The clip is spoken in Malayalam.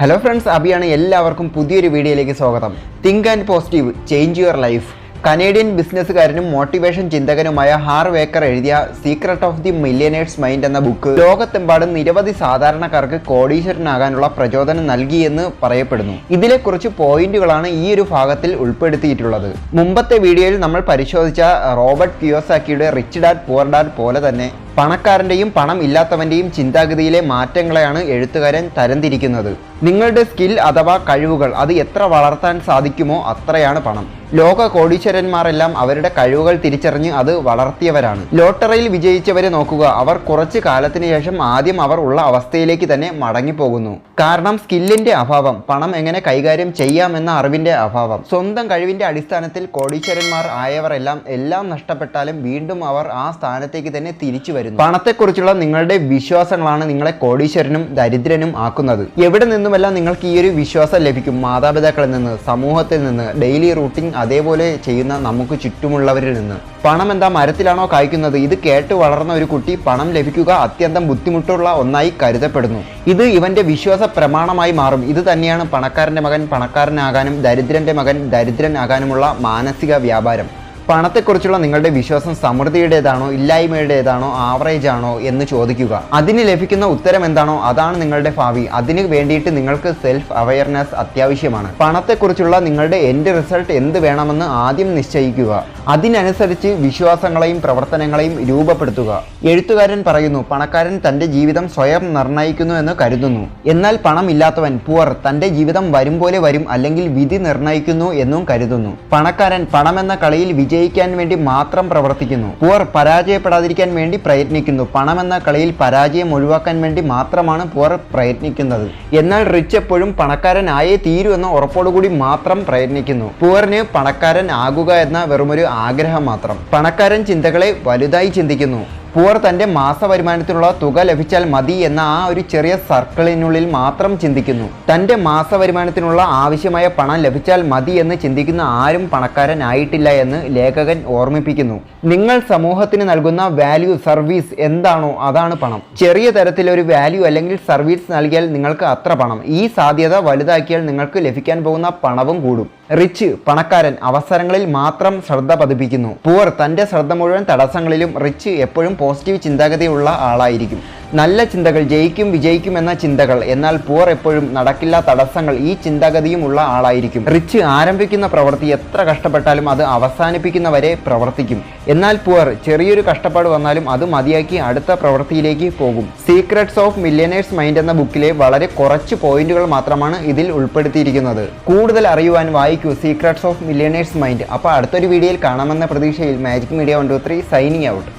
Hello friends, അബിയാണ്. എല്ലാവർക്കും പുതിയൊരു വീഡിയോയിലേക്ക് സ്വാഗതം. Think and positive, change your life. Canadian ബിസിനസ്സുകാരനും മോട്ടിവേഷൻ ചിന്തകനുമായ ഹാർ വേക്കർ എഴുതിയ secret of the millionaires mind എന്ന ബുക്ക് ലോകത്തെമ്പാടും നിരവധി സാധാരണക്കാർക്ക് കോടീശ്വരനാകാനുള്ള പ്രചോദനം നൽകിയെന്ന് പറയപ്പെടുന്നു. ഇതിലെ കുറച്ച് പോയിന്റുകളാണ് ഈ ഒരു ഭാഗത്തിൽ ഉൾപ്പെടുത്തിയിട്ടുള്ളത്. മുമ്പത്തെ വീഡിയോയിൽ നമ്മൾ പരിശോധിച്ച റോബർട്ട് കിയോസാക്കിയുടെ റിച്ച് ഡാഡ് പുവർ ഡാഡ് പോലെ തന്നെ പണക്കാരൻ്റെയും പണം ഇല്ലാത്തവൻ്റെയും ചിന്താഗതിയിലെ മാറ്റങ്ങളെയാണ് എഴുത്തുകാരൻ തരംതിരിക്കുന്നത്. നിങ്ങളുടെ സ്കിൽ അഥവാ കഴിവുകൾ അത് എത്ര വളർത്താൻ സാധിക്കുമോ അത്രയാണ് പണം. ലോക കോടീശ്വരന്മാരെല്ലാം അവരുടെ കഴിവുകൾ തിരിച്ചറിഞ്ഞ് അത് വളർത്തിയവരാണ്. ലോട്ടറിയിൽ വിജയിച്ചവരെ നോക്കുക. അവർ കുറച്ച് കാലത്തിന് ശേഷം ആദ്യം അവർ ഉള്ള അവസ്ഥയിലേക്ക് തന്നെ മടങ്ങിപ്പോകുന്നു. കാരണം സ്കില്ലിന്റെ അഭാവം, പണം എങ്ങനെ കൈകാര്യം ചെയ്യാമെന്ന അറിവിന്റെ അഭാവം. സ്വന്തം കഴിവിന്റെ അടിസ്ഥാനത്തിൽ കോടീശ്വരന്മാർ ആയവരെല്ലാം എല്ലാം നഷ്ടപ്പെട്ടാലും വീണ്ടും അവർ ആ സ്ഥാനത്തേക്ക് തന്നെ തിരിച്ചു വരുന്നു. പണത്തെക്കുറിച്ചുള്ള നിങ്ങളുടെ വിശ്വാസങ്ങളാണ് നിങ്ങളെ കോടീശ്വരനും ദരിദ്രനും ആക്കുന്നത്. എവിടെ നിന്നുമെല്ലാം നിങ്ങൾക്ക് ഈ ഒരു വിശ്വാസം ലഭിക്കും. മാതാപിതാക്കളിൽ നിന്ന്, സമൂഹത്തിൽ നിന്ന്, ഡെയിലി റൂട്ടീൻ അതേപോലെ ചെയ്യുന്ന നമുക്ക് ചുറ്റുമുള്ളവരിൽ നിന്ന്. പണം എന്താ മരത്തിലാണോ കായ്ക്കുന്നത്? ഇത് കേട്ട് വളർന്ന ഒരു കുട്ടി പണം ലഭിക്കുക അത്യന്തം ബുദ്ധിമുട്ടുള്ള ഒന്നായി കരുതപ്പെടുന്നു. ഇത് ഇവന്റെ വിശ്വാസ പ്രമാണമായി മാറും. ഇത് തന്നെയാണ് പണക്കാരന്റെ മകൻ പണക്കാരനാകാനും ദരിദ്രന്റെ മകൻ ദരിദ്രനാകാനുമുള്ള മാനസിക വ്യാപാരം. പണത്തെക്കുറിച്ചുള്ള നിങ്ങളുടെ വിശ്വാസം സമൃദ്ധിയുടേതാണോ ഇല്ലായ്മയുടേതാണോ ആവറേജ് ആണോ എന്ന് ചോദിക്കുക. അതിന് ലഭിക്കുന്ന ഉത്തരം എന്താണോ അതാണ് നിങ്ങളുടെ ഭാവി. അതിന് വേണ്ടിയിട്ട് നിങ്ങൾക്ക് സെൽഫ് അവയർനെസ് അത്യാവശ്യമാണ്. പണത്തെക്കുറിച്ചുള്ള നിങ്ങളുടെ എൻഡ് റിസൾട്ട് എന്ത് വേണമെന്ന് ആദ്യം നിശ്ചയിക്കുക. അതിനനുസരിച്ച് വിശ്വാസങ്ങളെയും പ്രവർത്തനങ്ങളെയും രൂപപ്പെടുത്തുക. എഴുത്തുകാരൻ പറയുന്നു, പണക്കാരൻ തൻ്റെ ജീവിതം സ്വയം നിർണ്ണയിക്കുന്നു എന്ന് കരുതുന്നു. എന്നാൽ പണം ഇല്ലാത്തവൻ പുവർ തൻ്റെ ജീവിതം വരും പോലെ വരും അല്ലെങ്കിൽ വിധി നിർണ്ണയിക്കുന്നു എന്നും കരുതുന്നു. പണക്കാരൻ പണമെന്ന കളിയിൽ വിജയിക്കാൻ വേണ്ടി മാത്രം പ്രവർത്തിക്കുന്നു. പുവർ പരാജയപ്പെടാതിരിക്കാൻ വേണ്ടി പ്രയത്നിക്കുന്നു. പണമെന്ന കളിയിൽ പരാജയം ഒഴിവാക്കാൻ വേണ്ടി മാത്രമാണ് പുവർ പ്രയത്നിക്കുന്നത്. എന്നാൽ റിച്ച് എപ്പോഴും പണക്കാരൻ ആയേ തീരൂ എന്ന ഉറപ്പോടുകൂടി മാത്രം പ്രയത്നിക്കുന്നു. പുവറിന് പണക്കാരൻ ആകുക എന്ന വെറുമൊരു ആഗ്രഹം മാത്രം. പണക്കാരൻ ചിന്തകളെ വലുതായി ചിന്തിക്കുന്നു. പുവർ തൻ്റെ മാസവരുമാനത്തിനുള്ള തുക ലഭിച്ചാൽ മതി എന്ന ആ ഒരു ചെറിയ സർക്കിളിനുള്ളിൽ മാത്രം ചിന്തിക്കുന്നു. തൻ്റെ മാസവരുമാനത്തിനുള്ള ആവശ്യമായ പണം ലഭിച്ചാൽ മതി എന്ന് ചിന്തിക്കുന്ന ആരും പണക്കാരനായിട്ടില്ല എന്ന് ലേഖകൻ ഓർമ്മിപ്പിക്കുന്നു. നിങ്ങൾ സമൂഹത്തിന് നൽകുന്ന വാല്യൂ സർവീസ് എന്താണോ അതാണ് പണം. ചെറിയ തരത്തിലൊരു വാല്യൂ അല്ലെങ്കിൽ സർവീസ് നൽകിയാൽ നിങ്ങൾക്ക് അത്ര പണം. ഈ സാധ്യത വലുതാക്കിയാൽ നിങ്ങൾക്ക് ലഭിക്കാൻ പോകുന്ന പണവും കൂടും. റിച്ച് പണക്കാരൻ അവസരങ്ങളിൽ മാത്രം ശ്രദ്ധ പതിപ്പിക്കുന്നു. പുവർ തൻ്റെ ശ്രദ്ധ മുഴുവൻ തടസ്സങ്ങളിലും. റിച്ച് എപ്പോഴും പോസിറ്റീവ് ചിന്താഗതിയുള്ള ആളായിരിക്കും. നല്ല ചിന്തകൾ, ജയിക്കും വിജയിക്കും എന്ന ചിന്തകൾ. എന്നാൽ പുവർ എപ്പോഴും നടക്കില്ല, തടസ്സങ്ങൾ, ഈ ചിന്താഗതിയും ഉള്ള ആളായിരിക്കും. റിച്ച് ആരംഭിക്കുന്ന പ്രവൃത്തി എത്ര കഷ്ടപ്പെട്ടാലും അത് അവസാനിപ്പിക്കുന്നവരെ പ്രവർത്തിക്കും. എന്നാൽ പുവർ ചെറിയൊരു കഷ്ടപ്പാട് വന്നാലും അത് മതിയാക്കി അടുത്ത പ്രവൃത്തിയിലേക്ക് പോകും. സീക്രട്സ് ഓഫ് മില്യനേഴ്സ് മൈൻഡ് എന്ന ബുക്കിലെ വളരെ കുറച്ച് പോയിന്റുകൾ മാത്രമാണ് ഇതിൽ ഉൾപ്പെടുത്തിയിരിക്കുന്നത്. കൂടുതൽ അറിയുവാൻ വായിക്കൂ സീക്രട്സ് ഓഫ് മില്യനേഴ്സ് മൈൻഡ്. അപ്പോൾ അടുത്തൊരു വീഡിയോയിൽ കാണാമെന്ന പ്രതീക്ഷയിൽ മാജിക് മീഡിയ 123 സൈനിങ് ഔട്ട്.